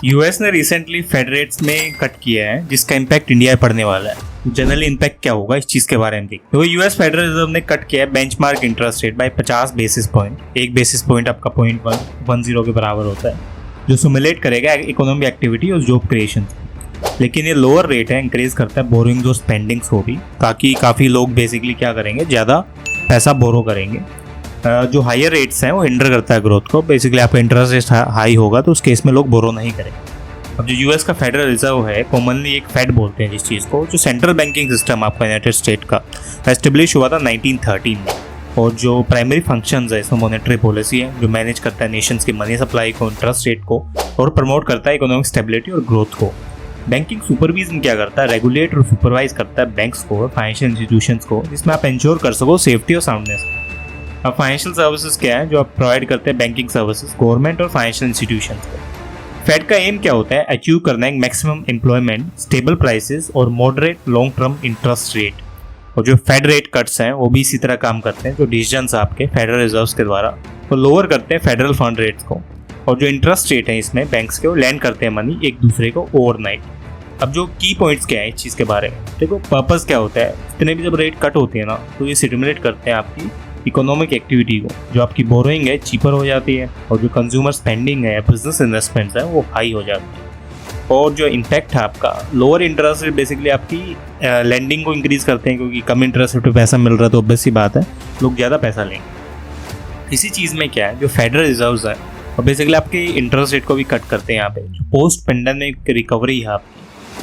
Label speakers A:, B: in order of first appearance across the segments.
A: US ने recently fade rates में cut किया है जिसका इम्पैक्ट इंडिया पे पड़ने वाला है। जनरली इम्पैक्ट क्या होगा इस चीज के बारे में देखते हैं। तो यूएस फेडरल रिजर्व ने कट किया है benchmark interest rate by 50 basis point. एक बेसिस पॉइंट आपका 0.110 के बराबर होता है, जो सिमुलेट करेगा इकोनॉमिक एक्टिविटी और जॉब क्रिएशन। लेकिन ये लोअर रेट है इंक्रीज करता है बोरिंग और स्पेंडिंग्स को भी, ताकि काफ़ी लोग बेसिकली क्या करेंगे, ज़्यादा पैसा बोरो करेंगे। जो हायर रेट्स हैं वो हिंडर करता है ग्रोथ को। बेसिकली आपका इंटरेस्ट रेट हाई होगा तो उस केस में लोग बोरो नहीं करेंगे। अब जो यूएस का फेडरल रिजर्व है, कॉमनली एक फेड बोलते हैं जिस चीज़ को, जो सेंट्रल बैंकिंग सिस्टम आपका यूनाइटेड स्टेट का एस्टेब्लिश हुआ था 1913 में। और जो प्राइमरी फंक्शंस है इसमें मॉनेटरी पॉलिसी है, जो मैनेज करता है नेशंस की मनी सप्लाई को, इंटरेस्ट रेट को, और प्रमोट करता है इकोनॉमिक स्टेबिलिटी और ग्रोथ को। बैंकिंग सुपरविजन क्या करता है, रेगुलेट और सुपरवाइज करता है बैंक्स को, फाइनेंशियल इंस्टीट्यूशंस को, जिसमें आप इंश्योर कर सको सेफ्टी और साउंडनेस। अब फाइनेंशियल सर्विसेज क्या है जो आप प्रोवाइड करते हैं, बैंकिंग सर्विसेज गवर्नमेंट और फाइनेंशियल इंस्टीट्यूशंस को। फेड का एम क्या होता है, अचीव करना है मैक्सिमम एम्प्लॉयमेंट, स्टेबल प्राइसेस और moderate long term interest rate. और जो फेड रेट कट्स हैं वो भी इसी तरह काम करते हैं, जो डिसीजंस आपके फेडरल रिजर्व के द्वारा वो लोअर करते हैं फेडरल फंड रेट्स को। और जो इंटरेस्ट रेट है इसमें बैंक्स के वो लैंड करते हैं मनी एक दूसरे को ओवरनाइट। अब जो की पॉइंट्स क्या है इस चीज़ के बारे में देखो, पर्पस क्या होता है, इतने भी जब रेट कट होते हैं ना तो ये स्टिमुलेट करते हैं आपकी इकोनॉमिक एक्टिविटी को। जो आपकी बोरोइंग है चीपर हो जाती है और जो कंज्यूमर स्पेंडिंग है, बिजनेस इन्वेस्टमेंट्स है, वो हाई हो जाती है। और जो इम्पैक्ट है आपका लोअर इंटरेस्ट रेट बेसिकली आपकी लैंडिंग को इंक्रीज करते हैं, क्योंकि कम इंटरेस्ट रेट पे पैसा मिल रहा है तो ऑब्वियस सी बात है लोग ज़्यादा पैसा लेंगे। इसी चीज़ में क्या है, जो फेडरल रिजर्व्स है और बेसिकली आपके इंटरेस्ट रेट को भी कट करते हैं यहाँ पे। जो पोस्ट पेंडेमिक रिकवरी है आपकी,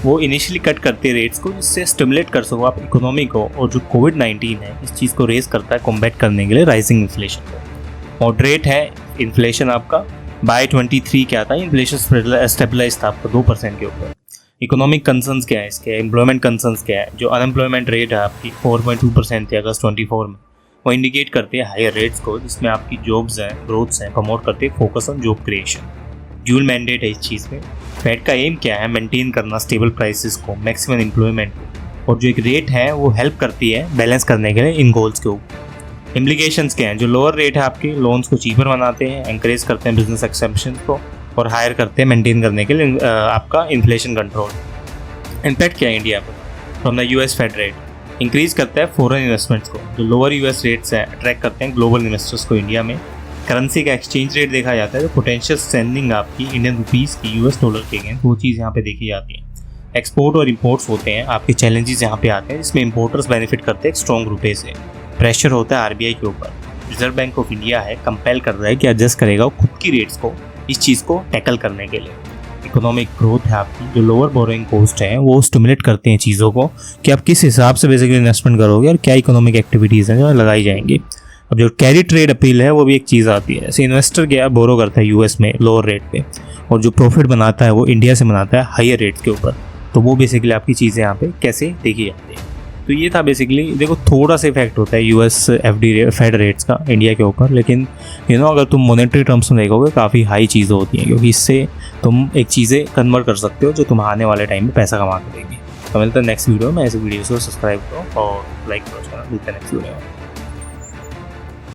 A: वो इनिशियली कट करते हैं रेट्स को, जिससे स्टिमुलेट कर सको आप इकोनॉमी को। और जो कोविड-19 है इस चीज़ को रेज करता है कॉम्बैट करने के लिए राइजिंग इन्फ्लेशन को। मॉडरेट है इन्फ्लेशन आपका, बाय 23 क्या था, इन्फ्लेशन स्टेबलाइज था आपका 2% के ऊपर। इकोनॉमिक कंसर्न्स क्या है इसके, एम्प्लॉयमेंट कंसर्न्स क्या है, जो अनएम्प्लॉयमेंट रेट है आपकी 4.2% थी अगस्त 24 में, वो इंडिकेट करते हैं हायर रेट्स को, जिसमें आपकी जॉब्स हैं, ग्रोथ्स हैं, प्रमोट करते हैं focus on job creation. Dual mandate है इस चीज़ में। फेड का एम क्या है, मेंटेन करना स्टेबल प्राइसेस को, मैक्सिमम एम्प्लॉयमेंट को। और जो एक रेट है वो हेल्प करती है बैलेंस करने के लिए इन गोल्स के ऊपर। इम्प्लीकेशंस क्या हैं, जो लोअर रेट है आपके लोन्स को चीपर बनाते हैं, एंकरेज करते हैं बिजनेस एक्सेप्शन को, और हायर करते हैं मेंटेन करने के लिए आपका इन्फ्लेशन कंट्रोल। इम्पैक्ट क्या है इंडिया पर from the US Fed rate, increase करता है फॉरेन इन्वेस्टमेंट्स को। जो लोअर यूएस रेट्स हैं अट्रैक्ट करते हैं ग्लोबल इन्वेस्टर्स को इंडिया में। करेंसी का एक्सचेंज रेट देखा जाता है, जो पोटेंशियल स्ट्रेंथनिंग आपकी इंडियन रुपीज़ की यूएस डॉलर के अगेंस्ट, वो चीज़ यहाँ पे देखी जाती है। एक्सपोर्ट और इंपोर्ट्स होते हैं, आपके चैलेंजेस यहाँ पे आते हैं, जिसमें इंपोर्टर्स बेनिफिट करते हैं स्ट्रॉन्ग रुपये से। प्रेशर होता है आरबीआई के ऊपर, रिजर्व बैंक ऑफ इंडिया है कंपेल कर रहा है कि एडजस्ट करेगा खुद की रेट्स को इस चीज़ को टैकल करने के लिए। इकोनॉमिक ग्रोथ है आपकी, जो लोअर बोरोइंग कॉस्ट है वो स्टिमुलेट करते हैं चीज़ों को कि आप किस हिसाब से बेसिकली इन्वेस्टमेंट करोगे और क्या इकोनॉमिक एक्टिविटीज़ हैं जो लगाई जाएंगी। अब जो कैरी ट्रेड अपील है वो भी एक चीज़ आती है। जैसे इन्वेस्टर क्या बोरो करता है यूएस में लोअर रेट पे, और जो प्रॉफिट बनाता है वो इंडिया से बनाता है हायर रेट्स के ऊपर। तो वो बेसिकली आपकी चीज़ें यहाँ पे कैसे देखी जाती है। तो ये था बेसिकली, देखो थोड़ा सा इफेक्ट होता है यूएस एफडी फेड रेट्स का इंडिया के ऊपर, लेकिन अगर तुम मॉनेटरी टर्म्स में देखोगे काफ़ी हाई चीज़ें होती हैं, क्योंकि इससे तुम एक चीज़ें कन्वर्ट कर सकते हो जो तुम आने वाले टाइम में पैसा कमा कर देंगे। तो मिलता है नेक्स्ट वीडियो में। ऐसे वीडियो को सब्सक्राइब करो और लाइक करो चैनल। मिलता है नेक्स्ट वीडियो में।